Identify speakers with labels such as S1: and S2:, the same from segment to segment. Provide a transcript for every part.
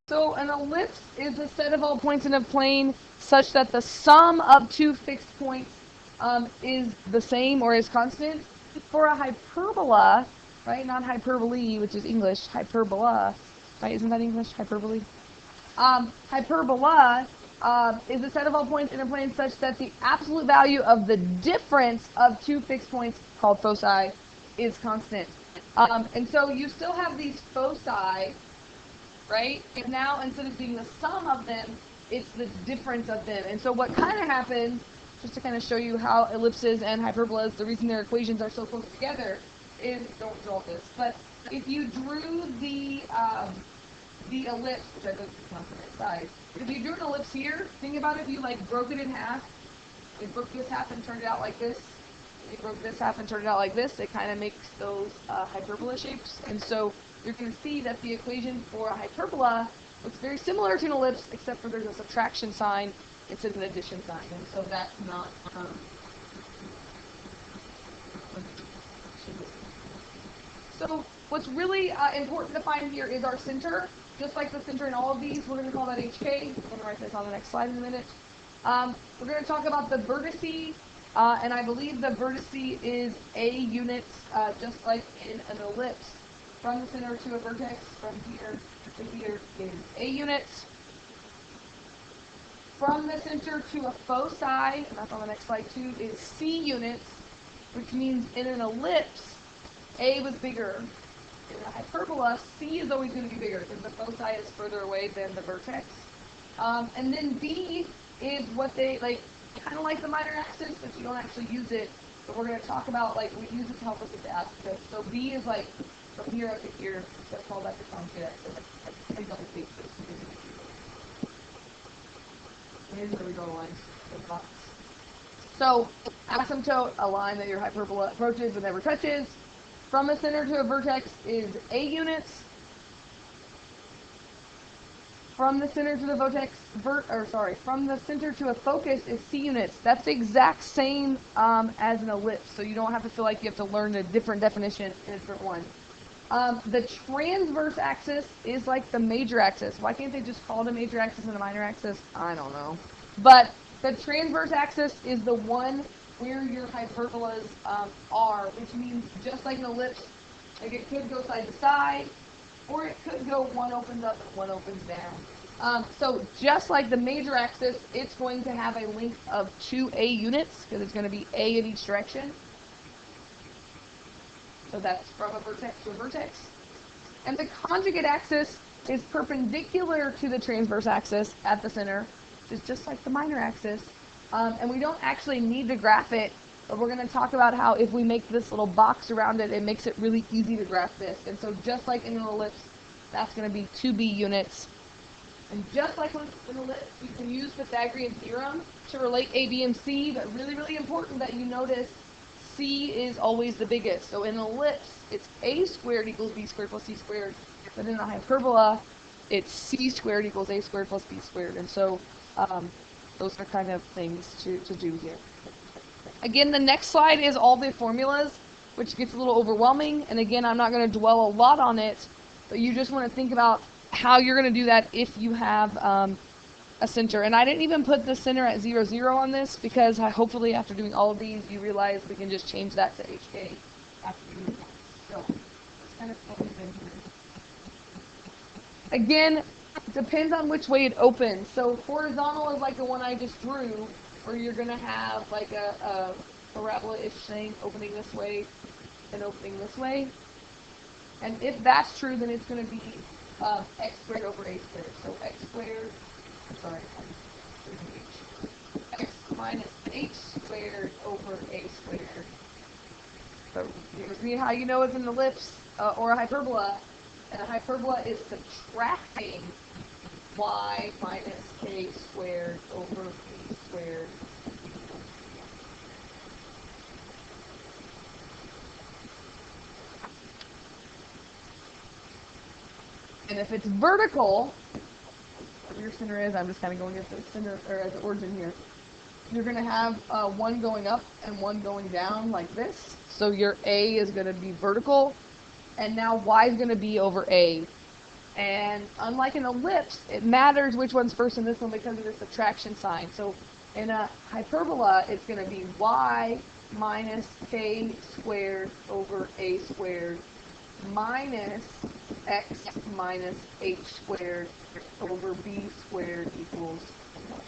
S1: So an ellipse is a set of all points in a plane such that the sum of two fixed points is the same or is constant. For a hyperbola, right, not hyperbole, which is English, hyperbola, right, isn't that English, hyperbole? Hyperbola is a set of all points in a plane such that the absolute value of the difference of two fixed points, called foci, is constant. And so you still have these foci, right? And now instead of being the sum of them, it's the difference of them. And so what kind of happens, just to kind of show you how ellipses and hyperbolas, the reason their equations are so close together, is, don't draw this, but if you drew the ellipse, which I think is not the right size, if you drew an ellipse here, think about if you like broke it in half, you broke this half and turned it out like this, you broke this half and turned it out like this, it kind of makes those hyperbola shapes. And so you're going to see that the equation for a hyperbola looks very similar to an ellipse, except for there's a subtraction sign instead of an addition sign. And so that's not so what's really important to find here is our center. Just like the center in all of these, we're going to call that HK. I'm going to write this on the next slide in a minute. We're going to talk about the vertices, and I believe the vertice is A units, just like in an ellipse. From the center to a vertex, from here to here is A units. From the center to a foci, and that's on the next slide too, is C units, which means in an ellipse, A was bigger. In a hyperbola, C is always going to be bigger because the foci is further away than the vertex. And then B is what they, like, kind of like the minor axis, but you don't actually use it. But we're going to talk about, like, we use it to help us with the asymptote. So B is like from here up to here. Let's call that the conjugate axis. I don't think this. Here's where we draw the lines. So asymptote, a line that your hyperbola approaches but never touches. From a center to a vertex is A units. From the center to the from the center to a focus is C units. That's the exact same as an ellipse, so you don't have to feel like you have to learn a different definition in a different one. The transverse axis is like the major axis. Why can't they just call it a major axis and a minor axis? I don't know. But the transverse axis is the one where your hyperbolas are, which means just like an ellipse, like it could go side to side, or it could go one opens up and one opens down. So just like the major axis, it's going to have a length of 2 A units, because it's going to be A in each direction. So that's from a vertex to a vertex. And the conjugate axis is perpendicular to the transverse axis at the center, which is just like the minor axis. And we don't actually need to graph it, but we're going to talk about how if we make this little box around it, it makes it really easy to graph this. And so just like in an ellipse, that's going to be 2B units. And just like with an ellipse, you can use Pythagorean theorem to relate A, B, and C, but really, really important that you notice C is always the biggest. So in an ellipse, it's A squared equals B squared plus C squared. But in a hyperbola, it's C squared equals A squared plus B squared. And so those are kind of things to do here. Again, the next slide is all the formulas, which gets a little overwhelming. And again, I'm not going to dwell a lot on it, but you just want to think about how you're going to do that if you have a center. And I didn't even put the center at 0, 0 on this because hopefully after doing all of these, you realize we can just change that to HK after doing that. So that's kind of what we've been here. Again, it depends on which way it opens. So horizontal is like the one I just drew, where you're going to have like a parabola-ish thing opening this way and opening this way. And if that's true, then it's going to be x squared over a squared. So x squared, x minus h squared over a squared. So you see how you know it's an ellipse or a hyperbola. And a hyperbola is subtracting y minus k squared over b squared. And if it's vertical, where your center is, I'm just kind of going at the center, or at the origin here, you're going to have one going up and one going down like this. So your A is going to be vertical, and now Y is going to be over A. And unlike an ellipse, it matters which one's first in this one because of the subtraction sign. So in a hyperbola, it's going to be y minus k squared over a squared minus x minus h squared over b squared equals 1.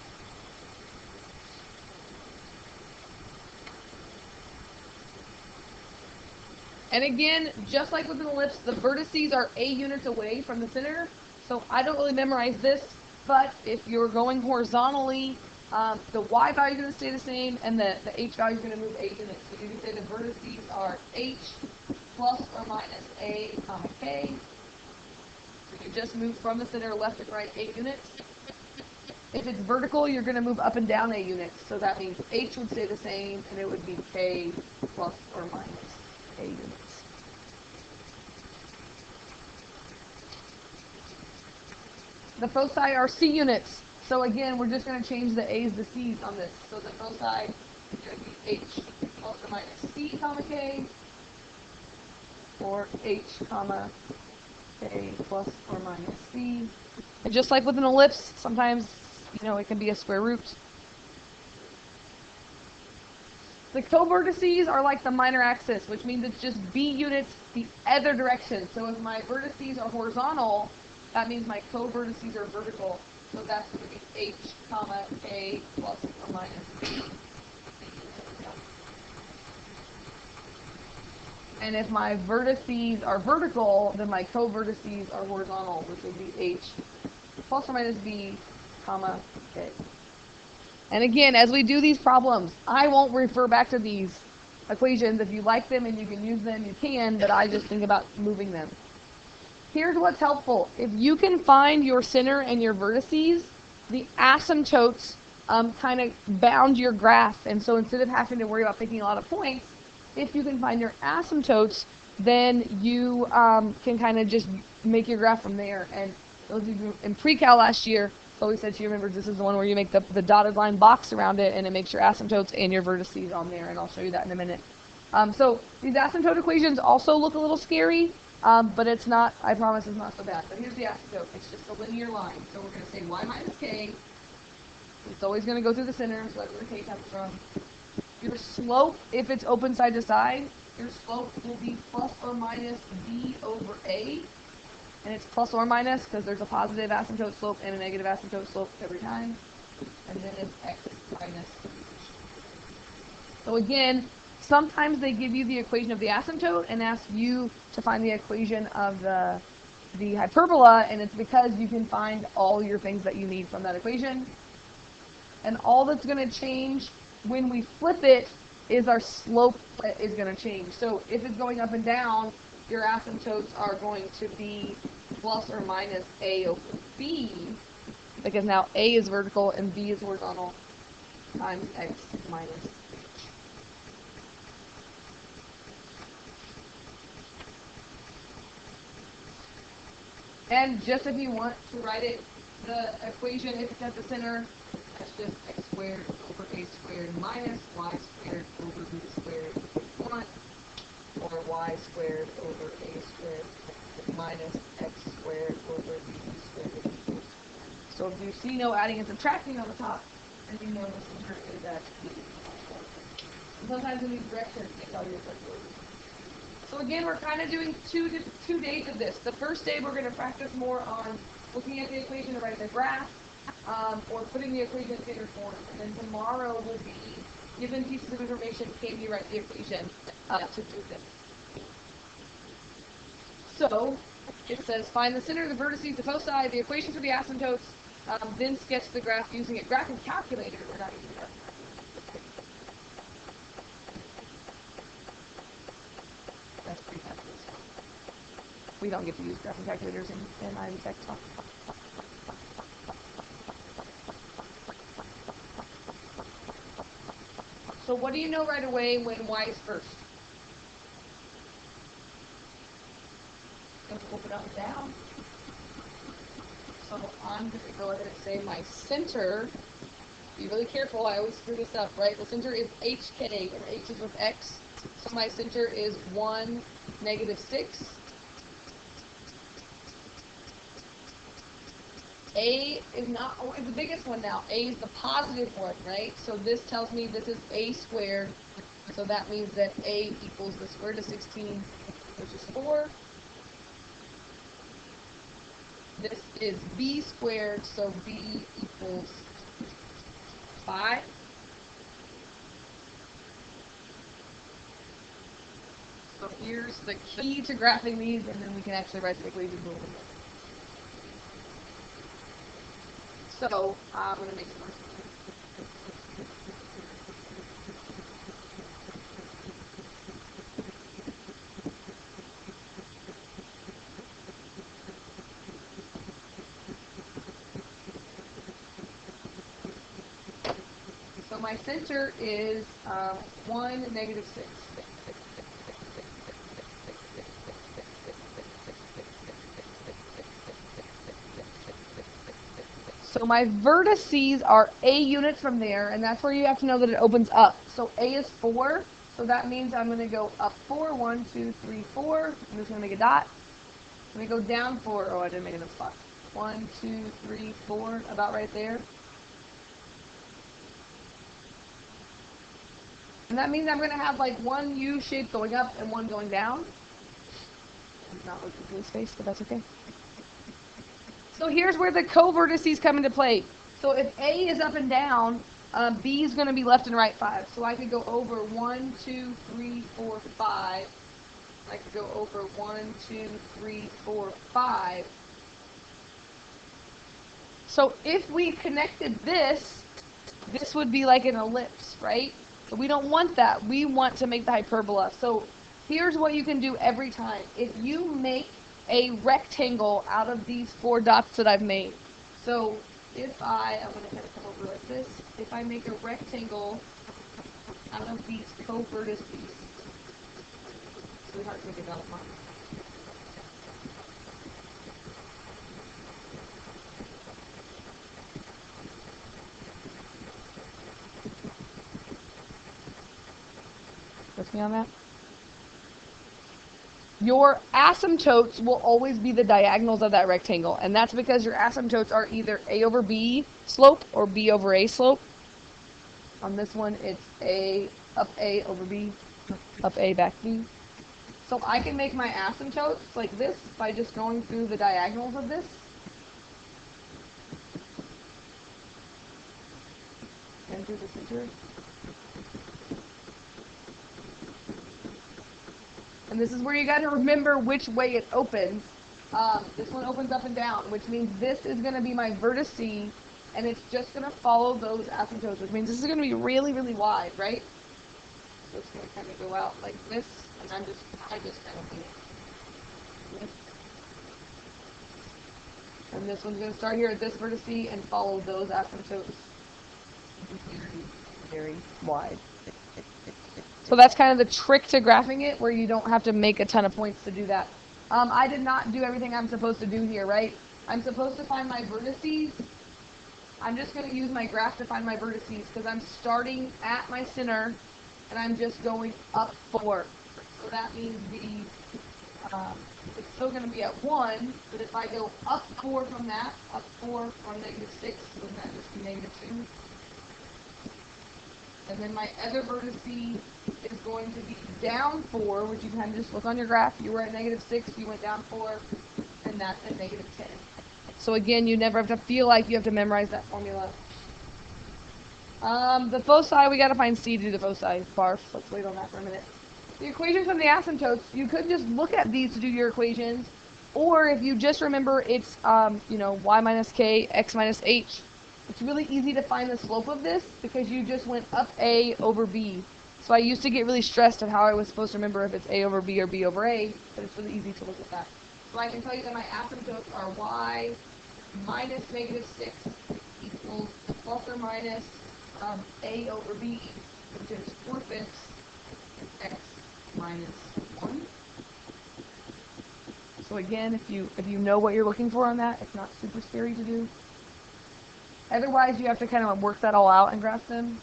S1: And again, just like with an ellipse, the vertices are a units away from the center. So I don't really memorize this, but if you're going horizontally, the y value is going to stay the same, and the h value is going to move 8 units. So you can say the vertices are h plus or minus a comma k. So you just move from the center left to right 8 units. If it's vertical, you're going to move up and down 8 units. So that means h would stay the same, and it would be k plus or minus a units. The foci are c units. So again, we're just going to change the a's to c's on this. So the foci is going to be h plus or minus c comma k, or h comma k plus or minus c. And just like with an ellipse, sometimes, it can be a square root. The co-vertices are like the minor axis, which means it's just b units the other direction. So if my vertices are horizontal, that means my co-vertices are vertical. So that's going to be h comma k plus or minus b. And if my vertices are vertical, then my co-vertices are horizontal, which would be h plus or minus b comma k. And again, as we do these problems, I won't refer back to these equations. If you like them and you can use them, you can, but I just think about moving them. Here's what's helpful. If you can find your center and your vertices, the asymptotes kind of bound your graph. And so instead of having to worry about picking a lot of points, if you can find your asymptotes, then you can kind of just make your graph from there. And those of you in pre-cal last year, Chloe said she remembers this is the one where you make the dotted line box around it, and it makes your asymptotes and your vertices on there, and I'll show you that in a minute. So these asymptote equations also look a little scary, but it's not, I promise it's not so bad. But here's the asymptote. It's just a linear line. So we're going to say y minus k. It's always going to go through the center, so that's where k comes from. Your slope, if it's open side to side, your slope will be plus or minus b over a. And it's plus or minus because there's a positive asymptote slope and a negative asymptote slope every time. And then it's x minus. So again, sometimes they give you the equation of the asymptote and ask you to find the equation of the hyperbola, and it's because you can find all your things that you need from that equation. And all that's going to change when we flip it is our slope is going to change. So if it's going up and down, your asymptotes are going to be plus or minus a over b, because now a is vertical and b is horizontal, times x minus h. And just if you want to write it, the equation, if it's at the center, that's just x squared over a squared minus y squared over b squared equals 1, or y squared over a squared minus x squared over b squared equals. So if you see no adding and subtracting on the top, then you know the center is at b. Sometimes in these directions, they tell you it's like this. So again, we're kind of doing two days of this. The first day, we're going to practice more on looking at the equation and writing the graph, or putting the equation in figure form. And then tomorrow will be given pieces of information, can you write the equation to do this. So it says find the center, the vertices, the foci, the equation for the asymptotes, then sketch the graph using a graphing calculator. We're not using that. That's pretty fabulous. We don't get to use graphing calculators in Ivy Tech talk. So what do you know right away when y is first? Going to flip it up and down. So I'm going to go ahead and say my center. Be really careful, I always screw this up, right? The center is hk, and h is with x. So my center is 1, negative 6. A is not always the biggest one now. A is the positive one, right? So this tells me this is A squared. So that means that A equals the square root of 16, which is 4. This is B squared, so B equals 5. So here's the key to graphing these, and then we can actually write the equation. So I'm going to make some. So my center is 1, -6. So my vertices are A units from there, and that's where you have to know that it opens up. So A is 4, so that means I'm going to go up 4, 1, 2, 3, 4. I'm just going to make a dot. I'm going to go down 4. Oh, I didn't make enough spots. 1, 2, 3, 4, about right there. And that means I'm going to have like one U shape going up and one going down. I'm not looking for space, but that's okay. So here's where the co-vertices come into play. So if A is up and down, B is going to be left and right 5. So I could go over 1, 2, 3, 4, 5. I could go over 1, 2, 3, 4, 5. So if we connected this, this would be like an ellipse, right? So we don't want that. We want to make the hyperbola. So here's what you can do every time. If you make a rectangle out of these 4 dots that I've made. So if I'm going to kind of come over like this. If I make a rectangle out of these co-vertices, it's really hard to make it out of mine. With me on that? Your asymptotes will always be the diagonals of that rectangle, and that's because your asymptotes are either A over B slope or B over A slope. On this one, it's up A over B, up A back B. So I can make my asymptotes like this by just going through the diagonals of this. And through the center. And this is where you got to remember which way it opens. This one opens up and down, which means this is going to be my vertice, and it's just going to follow those asymptotes, which means this is going to be really, really wide, right? So it's going to kind of go out like this, and I just kind of do this. And this one's going to start here at this vertice and follow those asymptotes. Very, very wide. So that's kind of the trick to graphing it, where you don't have to make a ton of points to do that. I did not do everything I'm supposed to do here, right? I'm supposed to find my vertices. I'm just going to use my graph to find my vertices because I'm starting at my center and I'm just going up 4. So that means it's still going to be at 1, but if I go up 4 from that, up 4 from -6, wouldn't that just be -2? And then my other vertice is going to be down 4, which you can just look on your graph. You were at -6, you went down 4, and that's at -10. So again, you never have to feel like you have to memorize that formula. The foci, we got to find C to do the foci. Barf, let's wait on that for a minute. The equations from the asymptotes, you could just look at these to do your equations, or if you just remember it's, y minus k, x minus h. It's really easy to find the slope of this because you just went up A over B. So I used to get really stressed at how I was supposed to remember if it's A over B or B over A, but it's really easy to look at that. So I can tell you that my asymptotes are y minus -6 equals plus or minus A over B, which is 4/5 x minus 1. So again, if you know what you're looking for on that, it's not super scary to do. Otherwise, you have to kind of work that all out and graph them.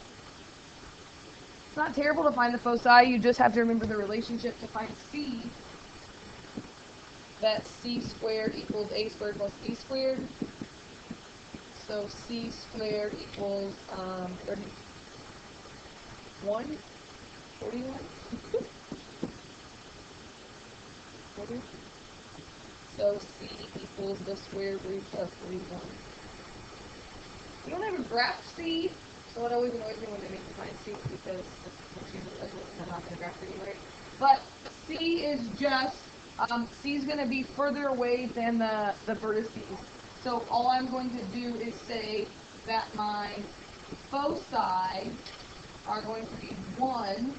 S1: It's not terrible to find the foci. You just have to remember the relationship to find C. That C squared equals A squared plus B squared. So c squared equals 31, 41. 40. So c equals the square root of 41. You don't have a graph c, so it always annoys me when they make you find c because I'm not going to graph it anyway. But c is just, c is going to be further away than the vertices. So all I'm going to do is say that my foci are going to be 1.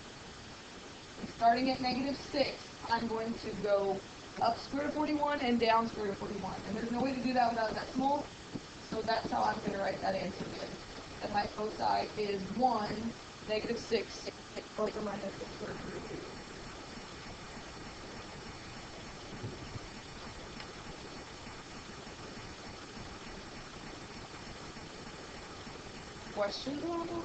S1: Starting at -6, I'm going to go up square root of 41 and down square root of 41. And there's no way to do that without a decimal. So that's how I'm going to write that answer here. And my foci is 1, -6, over minus the square root of 2. Questions on that?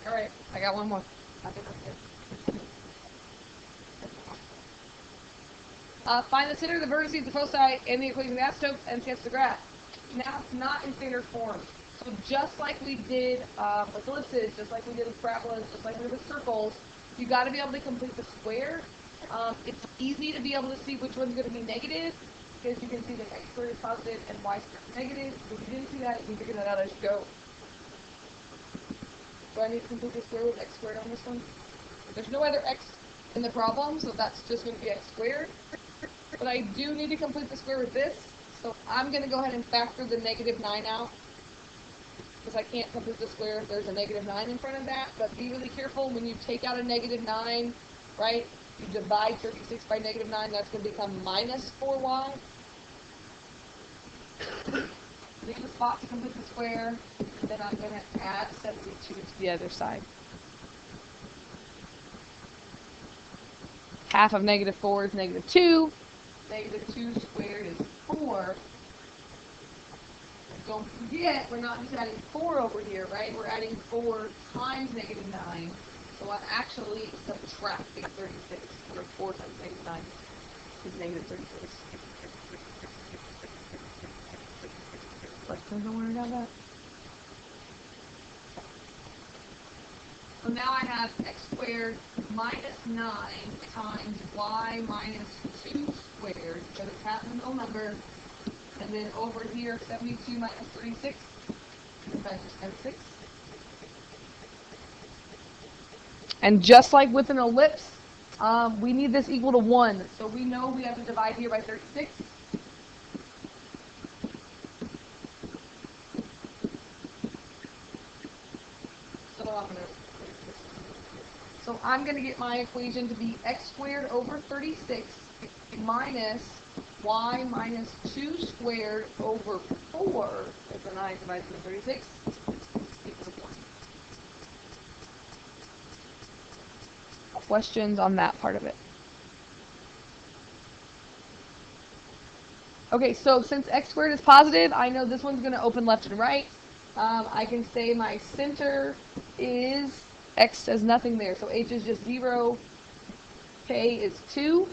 S1: Alright, I got one more. I think that's it. Find the center of the vertices, the foci, and the equation of the asymptotes, and sketch the graph. Now, it's not in standard form. So just like we did with ellipses, just like we did with parabolas, just like we did with circles, you got to be able to complete the square. It's easy to be able to see which one's going to be negative, because you can see that x squared is positive and y squared is negative. If you didn't see that, you can figure that out as you go. Do I need to complete the square with x squared on this one? There's no other x in the problem, so that's just going to be x squared. But I do need to complete the square with this, so I'm going to go ahead and factor the -9 out, because I can't complete the square if there's a -9 in front of that. But be really careful when you take out a -9, right? You divide 36 by -9, that's going to become -4y. Leave a spot to complete the square, and then I'm going to add 72 to the other side. Half of -4 is -2. -2 squared is 4. Don't forget, we're not just adding 4 over here, right? We're adding 4 times -9. So I'm actually subtracting 36, or 4 times -9 is -36. Questions on where I got that? So now I have x squared minus 9 times y minus 2 squared, because it's half a whole number. And then over here, 72 minus 36, times 6. And just like with an ellipse, we need this equal to 1. So we know we have to divide here by 36. So I'm going to get my equation to be x squared over 36 minus y minus 2 squared over 4. That's a 9 divided by 36. Questions on that part of it? Okay, so since x squared is positive, I know this one's going to open left and right. I can say my center is, x says nothing there, so h is just 0, k is 2.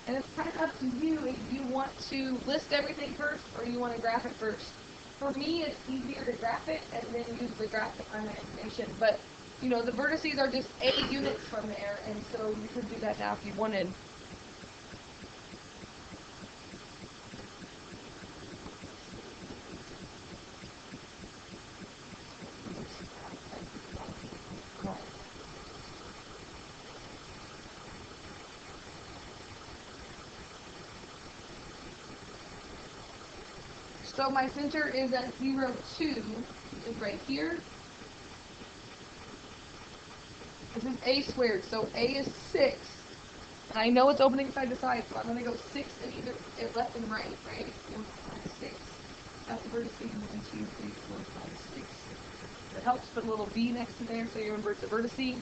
S1: And it's kind of up to you if you want to list everything first or you want to graph it first. For me, it's easier to graph it and then use the graph to find my information. But, you know, the vertices are just 8 units from there, and so you could do that now if you wanted. So my center is at 0, 2, which is right here. This is a squared, so a is 6. And I know it's opening side to side, so I'm going to go 6 in either left and right, right? 4, 5, 6. That's the vertices. 1, 2, 3, 4, 5, 6. It helps put a little b next to there so you remember it's a vertice.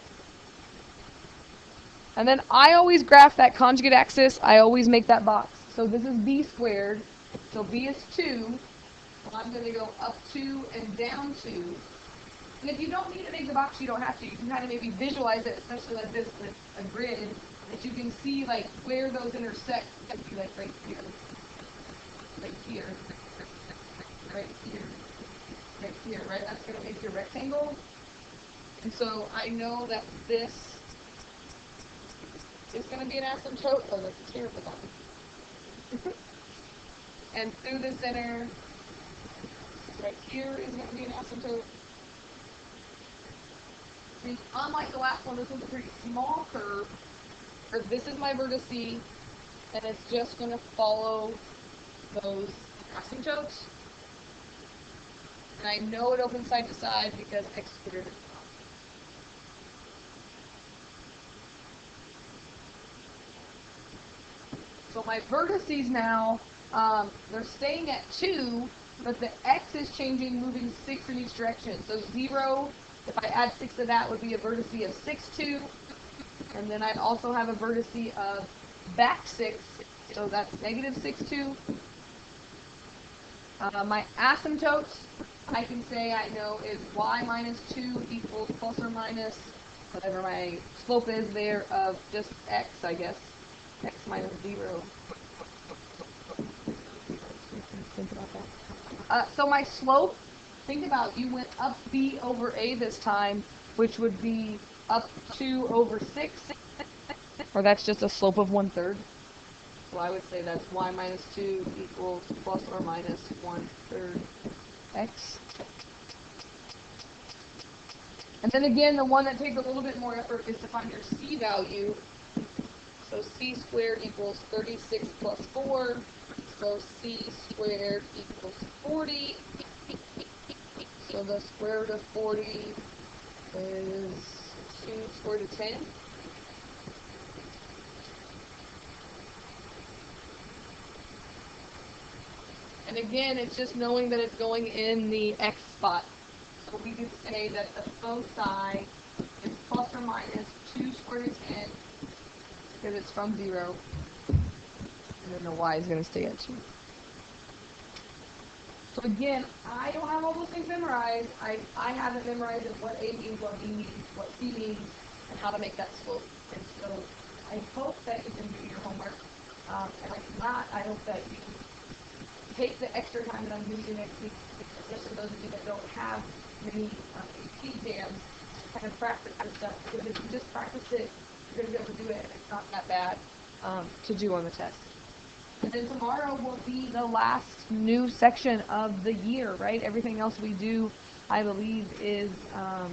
S1: And then I always graph that conjugate axis. I always make that box. So this is b squared. So b is 2. So I'm going to go up 2 and down 2. And if you don't need to make the box, you don't have to. You can kind of maybe visualize it, especially like this with a grid, and if you can see like where those intersect, that'd be like right here, right here, right here, right here, right? That's going to make your rectangle. And so I know that this is going to be an asymptote. Oh, that's a terrible one. And through the center, right here is going to be an asymptote. And unlike the last one, this one's a pretty small curve. This is my vertex, and it's just going to follow those asymptotes. And I know it opens side to side because x squared. So my vertices now, they're staying at 2, but the x is changing, moving 6 in each direction. So 0, if I add 6 to that, would be a vertex of 6, 2. And then I'd also have a vertex of back 6, so that's negative 6, 2. My asymptotes, I can say I know is y minus 2 equals plus or minus whatever my slope is there of just x, I guess. X minus 0. Think about that. So my slope, think about, you went up b over a this time, which would be up 2 over 6, or that's just a slope of 1/3. So I would say that's y minus 2 equals plus or minus 1/3 x. And then again, the one that takes a little bit more effort is to find your c value. So c squared equals 36 plus 4. So c squared equals 40. So the square root of 40 is 2 square root of 10. And again, it's just knowing that it's going in the x spot. So we could say that the foci is plus or minus 2 square root of 10 because it's from 0. And then the y is going to stay at 2. So again, I don't have all those things memorized. I haven't memorized what A means, what B means, what C means, and how to make that slope. And so I hope that you can do your homework. And if not, I hope that you take the extra time that I'm giving you next week, especially for those of you that don't have many AP exams, kind of practice this stuff. Because if you just practice it, you're going to be able to do it, and it's not that bad to do on the test. And then tomorrow will be the last new section of the year, right? Everything else we do, I believe, is, I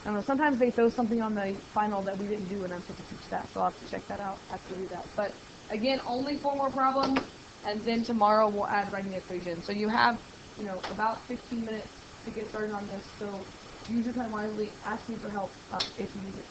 S1: don't know, sometimes they throw something on the final that we didn't do, and I'm supposed to teach that, so I'll have to check that out after we do that. But again, only 4 more problems, and then tomorrow we'll add writing the equation. So you have, about 15 minutes to get started on this, so use your time wisely, ask me for help if you need it.